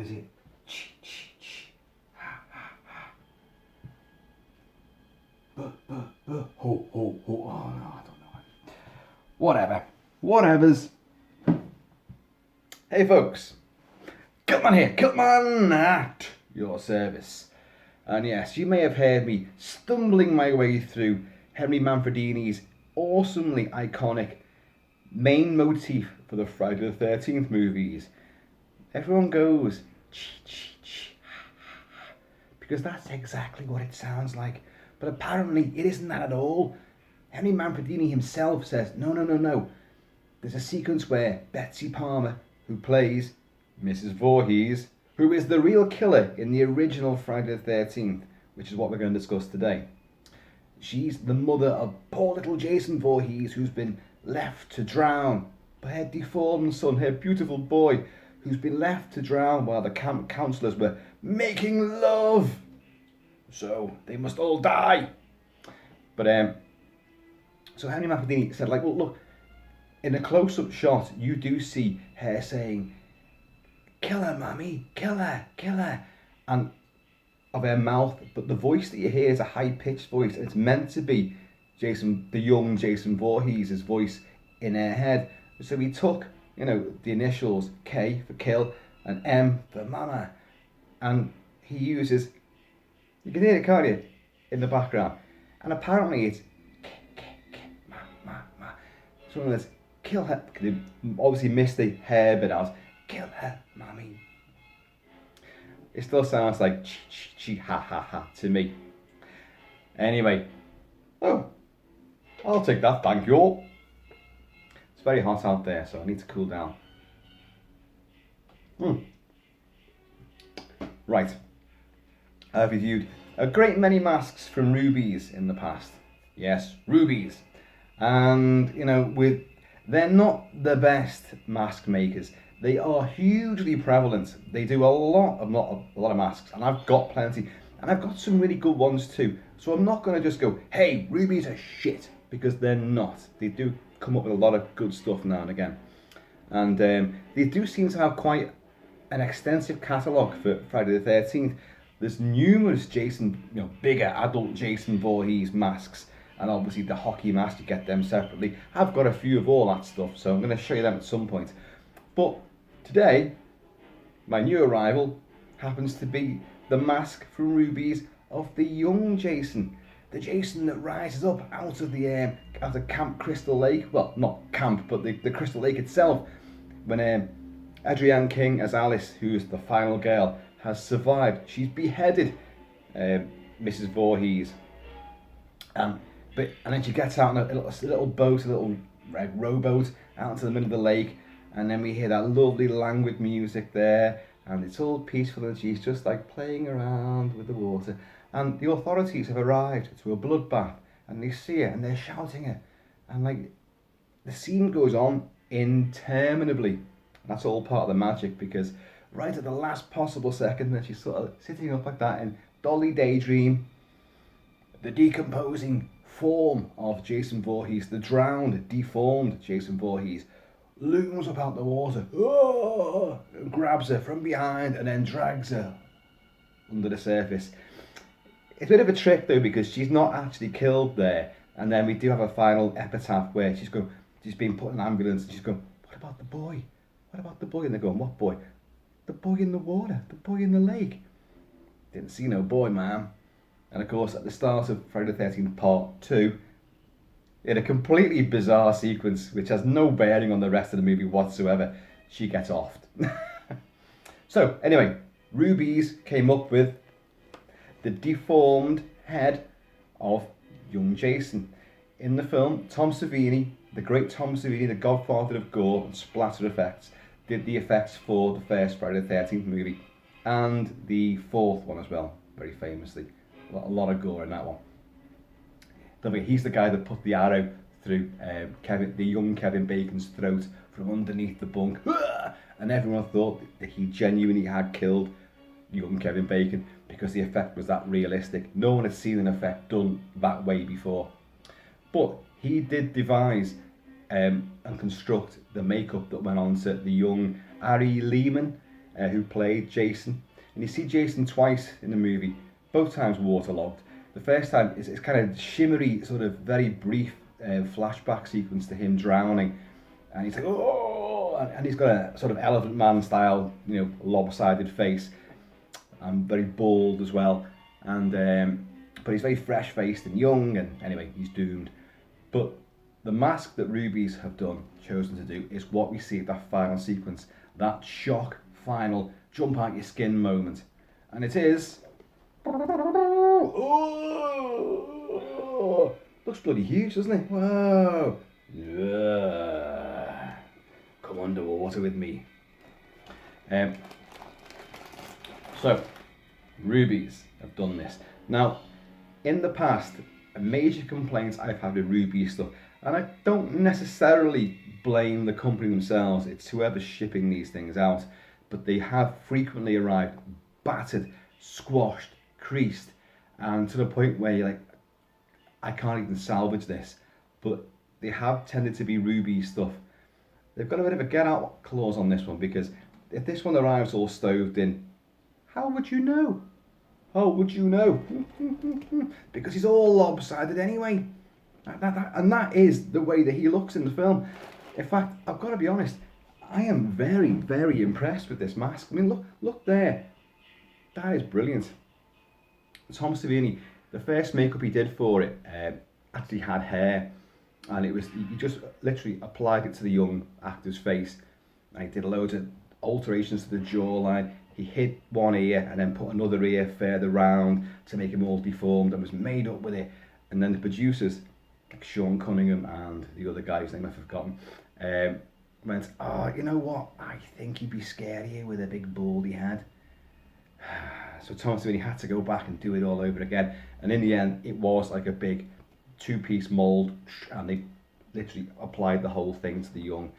is it? Ch, ch, ch. Ha, ha, ha. Ho, ho, ho. Oh, no, I don't know. Whatever. Whatevers. Hey, folks. Kilt-Man here. Kilt-Man at your service. And yes, you may have heard me stumbling my way through Henry Manfredini's awesomely iconic main motif for the Friday the 13th movies. Everyone goes, ch, ch, ch, because that's exactly what it sounds like. But apparently it isn't that at all. Henry Manfredini himself says, no. There's a sequence where Betsy Palmer, who plays Mrs. Vorhees, who is the real killer in the original Friday the 13th, which is what we're going to discuss today. She's the mother of poor little Jason Vorhees, who's been left to drown by her deformed son, her beautiful boy, who's been left to drown while the camp counsellors were making love. So they must all die. But so Henry Manfredini said, like, well, look, in a close-up shot, you do see her saying, "Kill her, mummy, kill her," and of her mouth, but the voice that you hear is a high-pitched voice, and it's meant to be the young Jason Voorhees' voice in her head. So he took, the initials K for kill and M for mama, and he uses, you can hear it, can't you, in the background, and apparently it's ma. So that's kill her. They obviously missed the hair bit out. Kill her, mommy. It still sounds like chi ha to me. Anyway, I'll take that, thank you. It's very hot out there, so I need to cool down. Right. I've reviewed a great many masks from Rubies in the past. Yes, Rubies. And, they're not the best mask makers. They are hugely prevalent. They do a lot of masks, and I've got plenty, and I've got some really good ones too. So I'm not going to just go, hey, Rubies are shit, because they're not. They do come up with a lot of good stuff now and again, and they do seem to have quite an extensive catalogue for Friday the 13th. There's numerous bigger adult Jason Voorhees masks, and obviously the hockey mask, you get them separately. I've got a few of all that stuff, so I'm going to show you them at some point. But today, my new arrival happens to be the mask from Rubies of the young Jason. The Jason that rises up out of Camp Crystal Lake. Well, not camp, but the Crystal Lake itself. When Adrienne King as Alice, who's the final girl, has survived. She's beheaded Mrs. Voorhees. And then she gets out on a little boat, a little rowboat, out into the middle of the lake. And then we hear that lovely languid music there, and it's all peaceful, and she's just like playing around with the water. And the authorities have arrived to a bloodbath, and they see her, and they're shouting her, and the scene goes on interminably. That's all part of the magic, because right at the last possible second, that she's sort of sitting up like that in dolly daydream, the decomposing form of Jason Voorhees, the drowned, deformed Jason Voorhees, looms up out the water, and grabs her from behind and then drags her under the surface. It's a bit of a trick though, because she's not actually killed there, and then we do have a final epitaph where she's being put in an ambulance, and she's going, what about the boy? What about the boy? And they're going, what boy? The boy in the water, the boy in the lake. Didn't see no boy, ma'am. And of course, at the start of Friday the 13th Part 2, in a completely bizarre sequence which has no bearing on the rest of the movie whatsoever, she gets offed. So anyway, Rubies came up with the deformed head of young Jason. In the film, Tom Savini, the great Tom Savini, the godfather of gore and splatter effects, did the effects for the first Friday the 13th movie and the fourth one as well, very famously. A lot of gore in that one. He's the guy that put the arrow through the young Kevin Bacon's throat from underneath the bunk, and everyone thought that he genuinely had killed young Kevin Bacon because the effect was that realistic. No one had seen an effect done that way before. But he did devise and construct the makeup that went on to the young Ari Lehman, who played Jason. And you see Jason twice in the movie, both times waterlogged. The first time it's kind of shimmery, sort of very brief flashback sequence to him drowning, and he's like, oh, and he's got a sort of Elephant Man style, lopsided face, and very bald as well, and but he's very fresh faced and young, and anyway, he's doomed. But the mask that Rubies have chosen to do is what we see at that final sequence, that shock final jump out your skin moment, and it is. Oh, looks bloody huge, doesn't it? Whoa! Yeah. Come underwater with me. So, Rubies have done this. Now, in the past, a major complaint I've had with Rubies stuff, and I don't necessarily blame the company themselves, it's whoever's shipping these things out, but they have frequently arrived battered, squashed, creased, and to the point where you're like, I can't even salvage this. But they have tended to be Rubies stuff. They've got a bit of a get out clause on this one, because if this one arrives all stoved in, how would you know? How would you know? Because he's all lopsided anyway. And that is the way that he looks in the film. In fact, I've got to be honest, I am very, very impressed with this mask. I mean, look there. That is brilliant. Tom Savini, the first makeup he did for it actually had hair, and he just literally applied it to the young actor's face, and he did loads of alterations to the jawline. He hid one ear and then put another ear further round to make him all deformed, and was made up with it. And then the producers, like Sean Cunningham and the other guy whose name I've forgotten, went, oh, you know what, I think he'd be scarier with a big baldy head. So Tom Savini had to go back and do it all over again, and in the end it was like a big two-piece mould, and they literally applied the whole thing to the young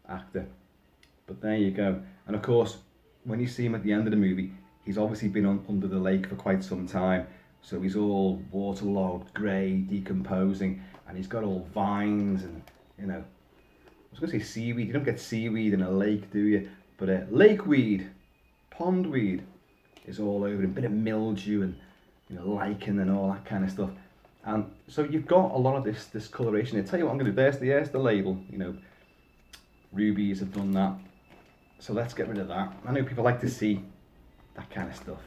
actor. But there you go. And of course, when you see him at the end of the movie, he's obviously been under the lake for quite some time, so he's all waterlogged, grey, decomposing, and he's got all vines and, I was going to say seaweed. You don't get seaweed in a lake, do you? But lakeweed, pondweed is all over him, bit of mildew and lichen and all that kind of stuff. And so you've got a lot of this coloration. I tell you what I'm going to do. There's the label. Rubies have done that. So let's get rid of that. I know people like to see that kind of stuff.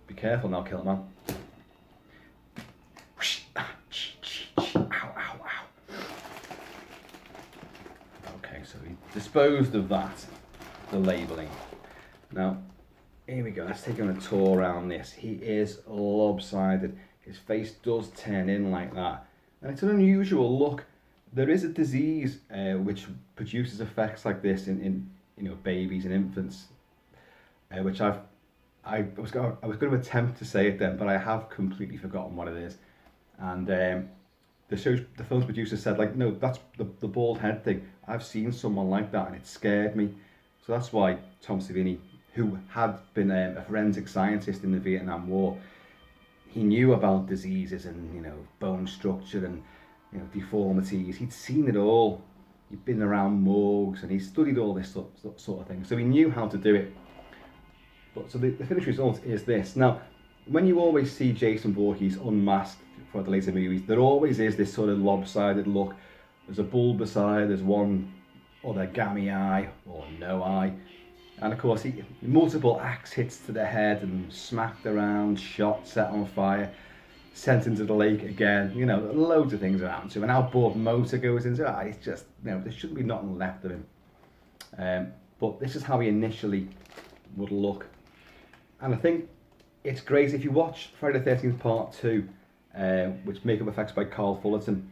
Be careful now, Kilt-Man. Okay, so we disposed of that, the labelling. Now, here we go. Let's take on a tour around this. He is lopsided. His face does turn in like that, and it's an unusual look. There is a disease which produces effects like this in babies and infants, which I was going to attempt to say it then, but I have completely forgotten what it is. And the film's producer said, like, no, that's the bald head thing. I've seen someone like that, and it scared me. So that's why Tom Savini, who had been a forensic scientist in the Vietnam War, he knew about diseases and bone structure and deformities. He'd seen it all. He'd been around morgues and he studied all this sort of thing. So he knew how to do it. But so the finished result is this. Now, when you always see Jason Vorhees unmasked for the later movies, there always is this sort of lopsided look. There's a bulbous eye, there's one other gammy eye or no eye. And of course, multiple axe hits to the head and smacked around, shot, set on fire, sent into the lake again. Loads of things around to. An outboard motor goes into it. It's just, there shouldn't be nothing left of him. But this is how he initially would look. And I think it's great if you watch Friday the 13th Part 2, which makeup effects by Carl Fullerton.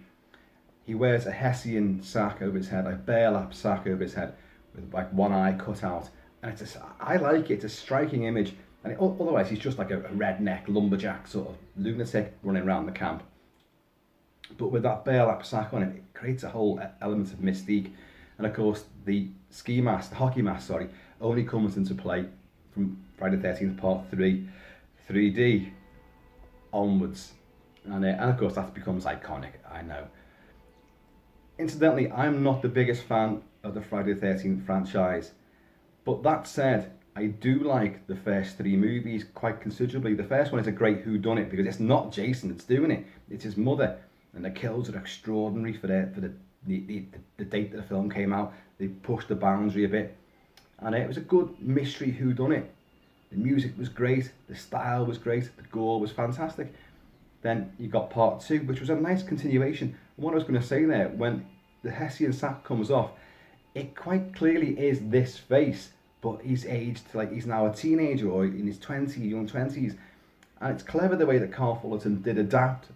He wears a Hessian sack over his head, a burlap sack over his head, with like one eye cut out. And I like it. It's a striking image. And otherwise, he's just like a redneck lumberjack sort of lunatic running around the camp. But with that burlap sack on it, it creates a whole element of mystique. And of course, the hockey mask, only comes into play from Friday the 13th Part 3, 3D onwards. And of course, that becomes iconic, I know. Incidentally, I'm not the biggest fan of the Friday the 13th franchise. But that said, I do like the first three movies quite considerably. The first one is a great whodunit because it's not Jason that's doing it; it's his mother, and the kills are extraordinary for the date that the film came out. They pushed the boundary a bit, and it was a good mystery whodunit. The music was great, the style was great, the gore was fantastic. Then you got part two, which was a nice continuation. And what I was going to say there, when the Hessian sack comes off, it quite clearly is this face, but he's aged like he's now a teenager or in his young 20s. And it's clever the way that Carl Fullerton did adapt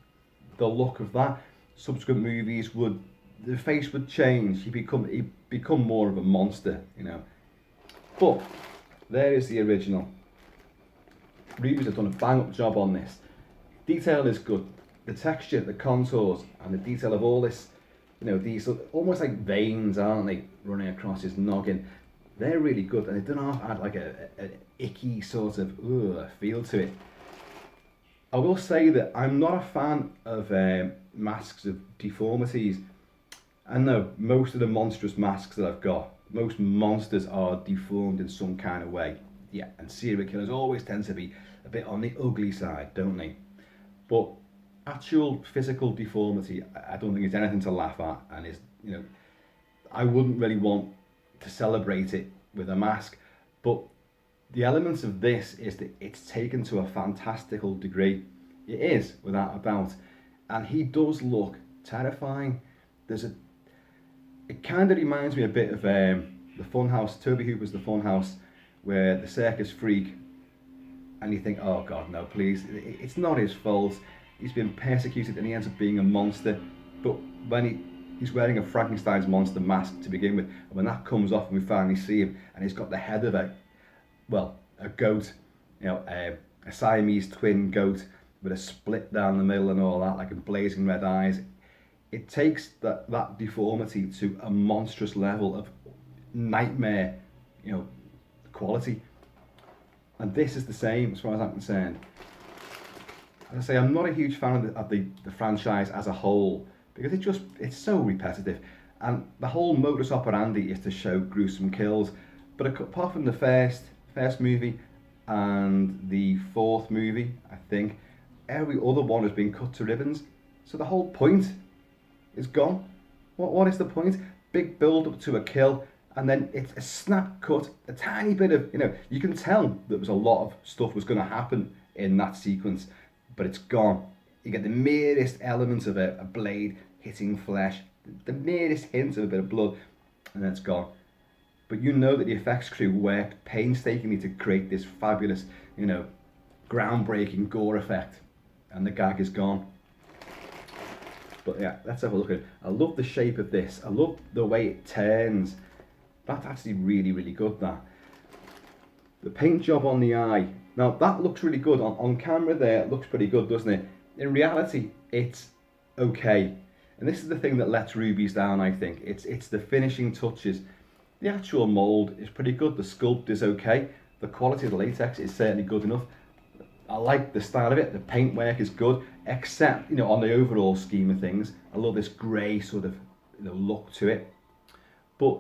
the look of that. Subsequent movies the face would change. He'd become more of a monster, you know. But there is the original. Rubies have done a bang up job on this. Detail is good. The texture, the contours, and the detail of all this, you know, these almost like veins, aren't they, running across his noggin? They're really good, and they don't half add like an icky sort of feel to it. I will say that I'm not a fan of masks of deformities. And no, most of the monstrous masks that I've got, most monsters are deformed in some kind of way. Yeah, and serial killers always tend to be a bit on the ugly side, don't they? But actual physical deformity, I don't think it's anything to laugh at, and is, you know, I wouldn't really want to celebrate it with a mask. But the elements of this is that it's taken to a fantastical degree. It is, without a doubt, and he does look terrifying. It kind of reminds me a bit of the Funhouse, Toby Hooper's The Funhouse, where the circus freak, and you think, oh God, no, please, it's not his fault. He's been persecuted and he ends up being a monster. But when he's wearing a Frankenstein's monster mask to begin with, and when that comes off and we finally see him, and he's got the head of a goat, you know, a Siamese twin goat with a split down the middle and all that, like a blazing red eyes. It takes that deformity to a monstrous level of nightmare, you know, quality. And this is the same as far as I'm concerned. As I say, I'm not a huge fan of the franchise as a whole because it's so repetitive. And the whole modus operandi is to show gruesome kills. But apart from the first movie and the fourth movie, I think, every other one has been cut to ribbons. So the whole point is gone. What is the point? Big build up to a kill, and then it's a snap cut, a tiny bit of, you know, you can tell there was a lot of stuff was going to happen in that sequence, but it's gone. You get the merest element of a blade hitting flesh, the merest hint of a bit of blood, and then it's gone. But you know that the effects crew worked painstakingly to create this fabulous, you know, groundbreaking gore effect, and the gag is gone. But yeah, let's have a look at it. I love the shape of this. I love the way it turns. That's actually really, really good, that. The paint job on the eye. Now, that looks really good. On camera there, it looks pretty good, doesn't it? In reality, it's okay. And this is the thing that lets Rubies down, I think. It's the finishing touches. The actual mould is pretty good. The sculpt is okay. The quality of the latex is certainly good enough. I like the style of it. The paintwork is good, except, you know, on the overall scheme of things, I love this grey sort of, you know, look to it. But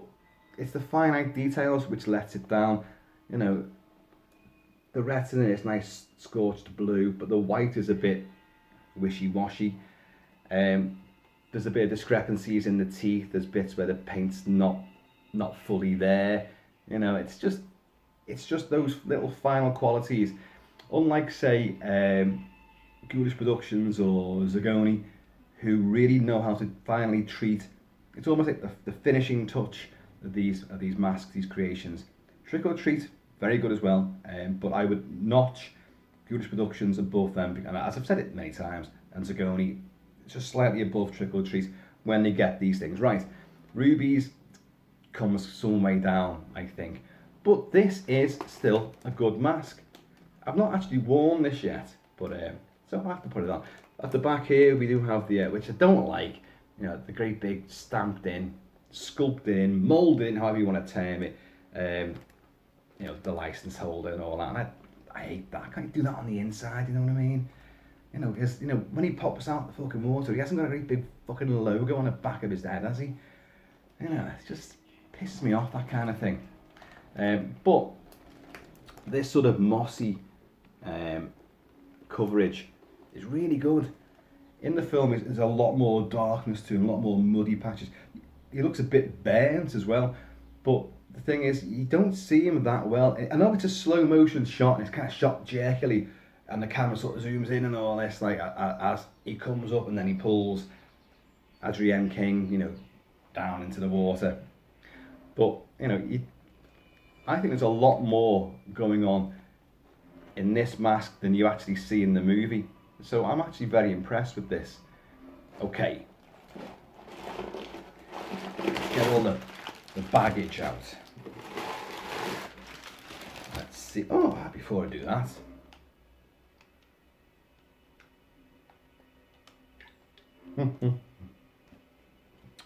it's the finite details which lets it down. You know, the retina is nice scorched blue, but the white is a bit wishy-washy. There's a bit of discrepancies in the teeth. There's bits where the paint's not fully there. You know, it's just those little final qualities. Unlike, say, Ghoulish Productions or Zagoni, who really know how to finally treat, it's almost like the finishing touch of these masks, these creations. Trick or Treat, very good as well, but I would notch Ghoulish Productions above them, and as I've said it many times, and Zagoni, just slightly above Trick or Treat when they get these things right. Rubies comes some way down, I think, but this is still a good mask. I've not actually worn this yet, but so I have to put it on. At the back here, we do have the, which I don't like, you know, the great big stamped in, sculpted in, moulded in, however you want to term it, you know, the license holder and all that. And I hate that. I can't do that on the inside, you know what I mean? You know, because, you know, when he pops out the fucking water, he hasn't got a great big fucking logo on the back of his head, has he? You know, it just pisses me off, that kind of thing. But this sort of mossy coverage is really good. In the film, there's a lot more darkness to him, a lot more muddy patches. He looks a bit burnt as well, but the thing is, you don't see him that well. I know it's a slow motion shot, and it's kind of shot jerkily, and the camera sort of zooms in and all this, like as he comes up and then he pulls Adrienne King, down into the water. But I think there's a lot more going on in this mask than you actually see in the movie. So I'm actually very impressed with this. Okay, get all the baggage out. Let's see. Oh, before I do that,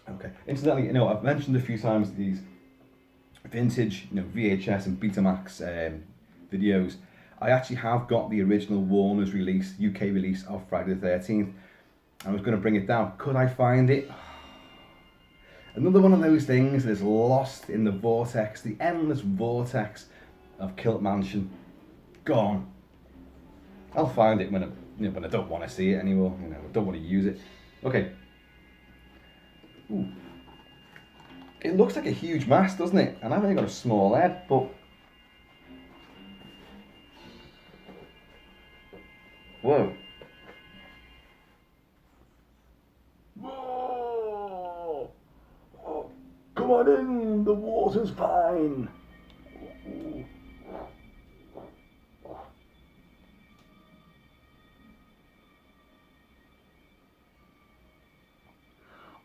okay. Incidentally, I've mentioned a few times these vintage, VHS and Betamax videos. I actually have got the original Warner's release, UK release of Friday the 13th. I was going to bring it down. Could I find it? Another one of those things that's lost in the vortex, the endless vortex of Kilt Mansion. Gone. I'll find it when I don't want to see it anymore. I don't want to use it. Okay. Ooh. It looks like a huge mask, doesn't it? And I've only got a small head, but whoa. Whoa. Oh, come on in, the water's fine.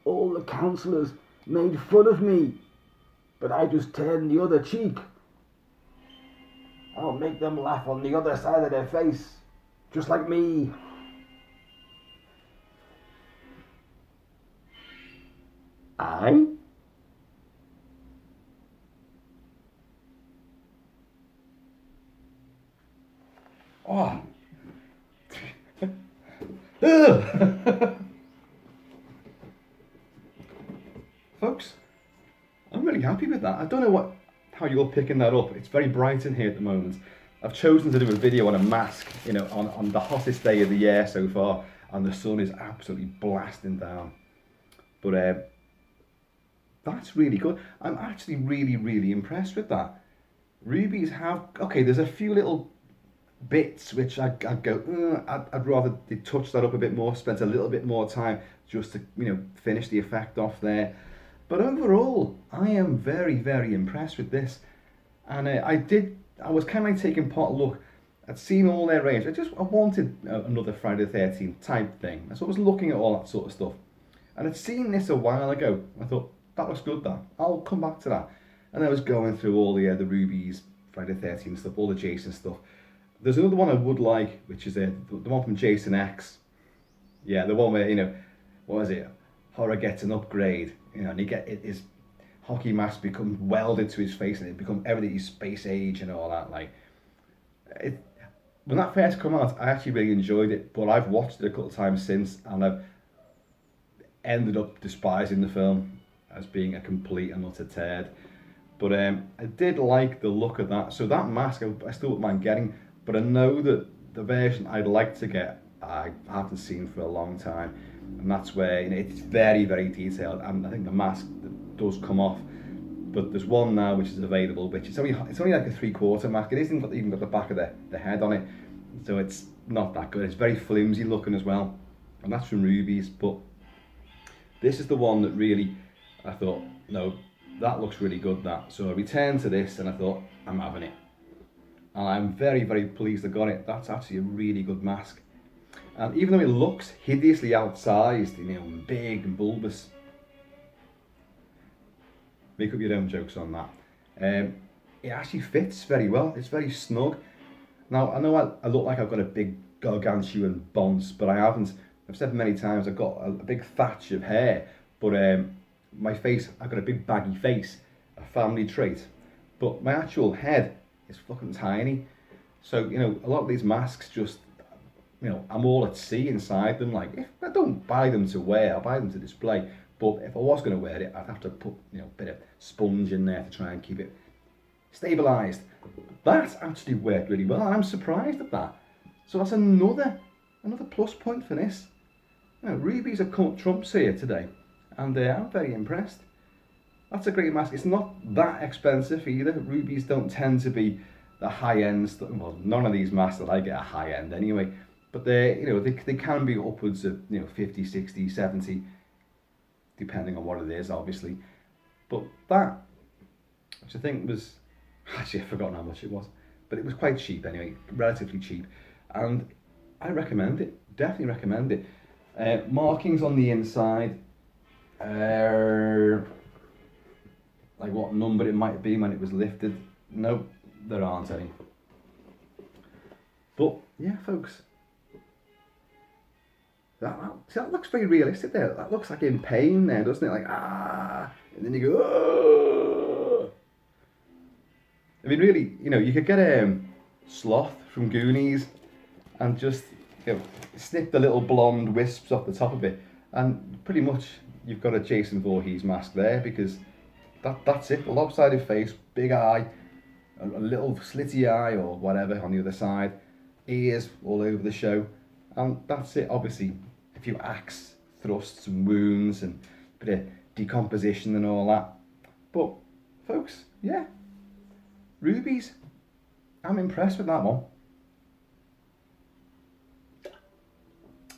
All the councillors made fun of me, but I just turned the other cheek. I'll make them laugh on the other side of their face, just like me. I? Oh. Folks, I'm really happy with that. I don't know how you're picking that up. It's very bright in here at the moment. I've chosen to do a video on a mask, on the hottest day of the year so far, and the sun is absolutely blasting down. But that's really good. I'm actually really, really impressed with that. Rubies have, okay, there's a few little bits which I'd go, I'd rather they touch that up a bit more, spent a little bit more time just to, finish the effect off there. But overall, I am very, very impressed with this. And I was kind of like taking pot look. I'd seen all their range. I wanted another Friday the 13th type thing. So I was looking at all that sort of stuff. And I'd seen this a while ago. I thought, that looks good, that. I'll come back to that. And I was going through all the Rubies, Friday the 13th stuff, all the Jason stuff. There's another one I would like, which is the one from Jason X. Yeah, the one where, what was it? Horror gets an upgrade, and his hockey mask becomes welded to his face, and it becomes everything, his space age and all that. When that first came out, I actually really enjoyed it, but I've watched it a couple of times since, and I've ended up despising the film as being a complete and utter turd. But I did like the look of that. So that mask, I still wouldn't mind getting, but I know that the version I'd like to get, I haven't seen for a long time. And that's where it's very, very detailed. And I think the mask does come off. But there's one now which is available, which it's only like a 3/4 mask. It isn't even got the back of the head on it. So it's not that good. It's very flimsy looking as well. And that's from Rubies. But this is the one that really, I thought, no, that looks really good, that. So I returned to this and I thought, I'm having it. And I'm very, very pleased I got it. That's actually a really good mask. And even though it looks hideously outsized, big and bulbous, make up your own jokes on that. It actually fits very well. It's very snug. Now, I know I look like I've got a big gargantuan bonce, but I haven't. I've said many times I've got a big thatch of hair, but my face, I've got a big baggy face, a family trait. But my actual head is fucking tiny. So, a lot of these masks just, I'm all at sea inside them. Like, if I don't buy them to wear, I buy them to display. But if I was going to wear it, I'd have to put, a bit of sponge in there to try and keep it stabilised. That actually worked really well. I'm surprised at that. So that's another plus point for this. You know, Rubies have come up trumps here today, and I'm very impressed. That's a great mask. It's not that expensive either. Rubies don't tend to be the high end. Well, none of these masks that I get are high end anyway. But they can be upwards of 50, 60, 70, depending on what it is, obviously. But that, which I think was, actually I've forgotten how much it was, but it was quite cheap anyway, relatively cheap, and I recommend it. Definitely recommend it. Markings on the inside. Like what number it might be when it was lifted. Nope, there aren't any. But yeah, folks, that looks very realistic there. That looks like in pain there, doesn't it? Like, and then you go, oh. I mean, really, you could get Sloth from Goonies and just snip the little blonde wisps off the top of it, and pretty much you've got a Jason Voorhees mask there, because that's it. A lopsided face, big eye, a little slitty eye or whatever on the other side, ears all over the show, and that's it. Obviously, a few axe thrusts and wounds and a bit of decomposition and all that. But folks, yeah, Rubies, I'm impressed with that one.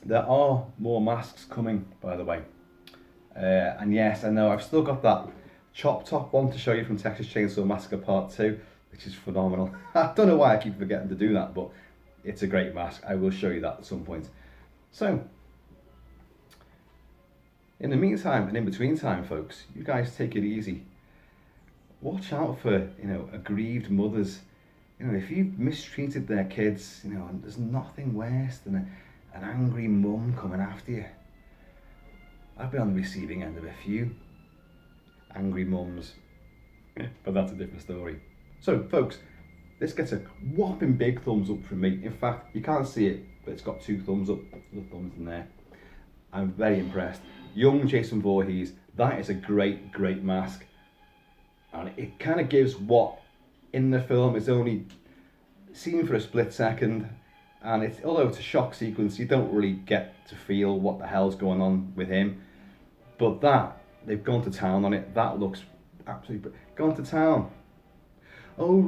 There are more masks coming, by the way. And yes, I know I've still got that chop top one to show you from Texas Chainsaw Massacre Part 2, which is phenomenal. I don't know why I keep forgetting to do that, but it's a great mask. I will show you that at some point. So, in the meantime and in between time, folks, you guys take it easy. Watch out for, aggrieved mothers. If you've mistreated their kids, and there's nothing worse than an angry mum coming after you. I've been on the receiving end of a few angry mums, but that's a different story. So, folks, this gets a whopping big thumbs up from me. In fact, you can't see it, but it's got 2 thumbs up, the thumbs in there. I'm very impressed. Young Jason Voorhees, that is a great, great mask. And it kind of gives what in the film is only seen for a split second. And although it's a shock sequence, you don't really get to feel what the hell's going on with him. But they've gone to town on it. That looks absolutely gone to town. Oh,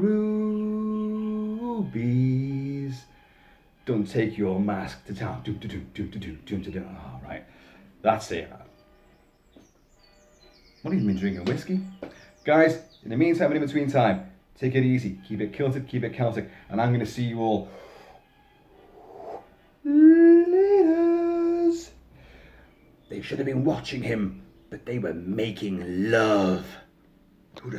Rubies, don't take your mask to town. All right, that's it. What have you been drinking? Whiskey? Guys, in the meantime and in between time, take it easy. Keep it kilted, keep it Celtic. And I'm going to see you all later. They should have been watching him, but they were making love.